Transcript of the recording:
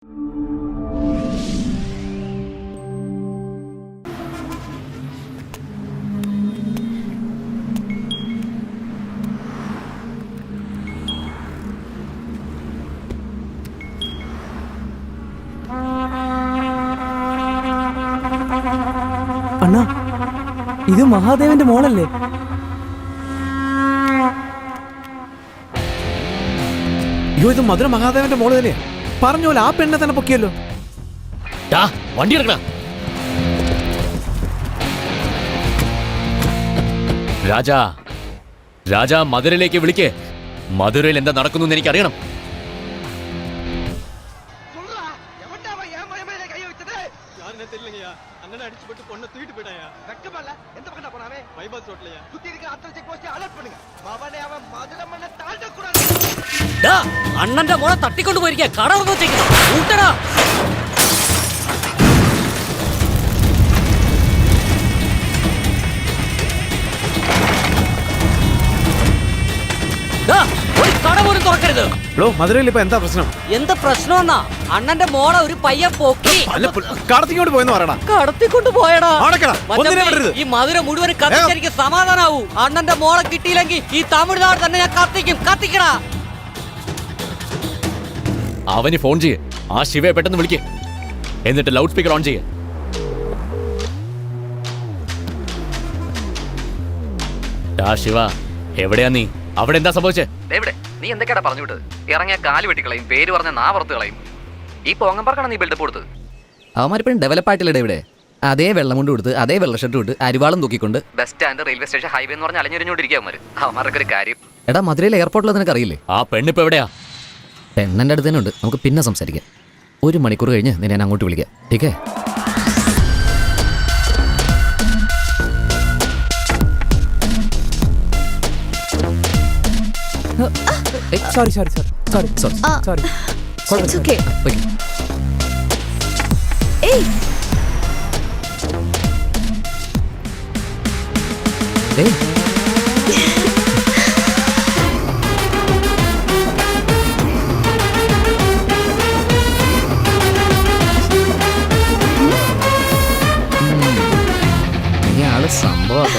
അണ്ണാ, ഇത് മഹാദേവന്റെ മോളല്ലേ? അയ്യോ, ഇത് മധുര മഹാദേവന്റെ മോള് തന്നെ. പറഞ്ഞോലെ ആ പെണ്ണെ തന്നെ പൊക്കിയല്ലോ. വണ്ടി എടുക്കണ. രാജാ മധുരയിലേക്ക് വിളിക്കേ. മധുരയിൽ എന്താ നടക്കുന്നു എനിക്ക് അറിയണം. അണ്ണന്റെ മോളെ തട്ടിക്കൊണ്ടു പോയിരിക്കാ. കട കൂട്ടടാ. ഒരു കട പോലും തുറക്കരുത്. മധുരയിൽ ഇപ്പൊ എന്താ പ്രശ്നം? എന്താ പ്രശ്നം? അണ്ണന്റെ മോളെ ഒരു പയ്യൻ പൊക്കി കടത്തിക്കൊണ്ട് പോയെന്ന് പറയണ. കടത്തിക്കൊണ്ട് പോയടാ. ഈ മധുര മുഴുവൻ കത്തിച്ചെനിക്ക് സമാധാനാവൂ. അണ്ണന്റെ മോളെ കിട്ടിയില്ലെങ്കിൽ ഈ തമിഴ്നാട് തന്നെ ഞാൻ കത്തിക്കടാ. അവന് ഫോൺ ചെയ്യേ. ആ ശിവയെ പെട്ടെന്ന് വിളിക്കേ. എന്നിട്ട് ലൗഡ് സ്പീക്കർ ഓൺ ചെയ്യേ. ശിവ, എവിടെയാ നീ? അവിടെ എന്താ സംഭവിച്ചേ? എവിടെ? നീ എന്തൊക്കെയാ പറഞ്ഞു വിട്ടത്? ഇറങ്ങിയ കാല് വെട്ടിക്കളയും, പേര് പറഞ്ഞ നാവറുത്ത് കളയും. ഈ പോങ്ങം പറക്കണം നീ ബിൽഡപ്പ് കൊടുത്ത്. അവന്മാരിപ്പോഴും ഡെവലപ്പ് ആയിട്ടില്ല. ഇവിടെ അതേ വെള്ളം കൊണ്ട് കൊടുത്ത് അതേ വെള്ള ഷർട്ട് ഇട്ട് അരിവാളം തൂക്കിക്കൊണ്ട് bus stand, railway station, highway എന്ന് പറഞ്ഞാൽ അലഞ്ഞുരിഞ്ഞോണ്ടിരിക്കുക അവന്മാർക്ക് ഒരു കാര്യം. എടാ, മധുരയിൽ എയർപോർട്ടിൽ നിനക്ക് അറിയില്ലേ? ആ പെണ്ണിപ്പോ എവിടെയാ? പെണ്ണിന്റെ അടുത്ത് തന്നെ ഉണ്ട്. നമുക്ക് പിന്നെ സംസാരിക്കാം. 1 മണിക്കൂർ കഴിഞ്ഞ് നിന്നെ ഞാൻ അങ്ങോട്ട് വിളിക്കാം. ടീക്കേ? Sorry. It's okay. Hey. Hey. ഇയാള് സംഭവം.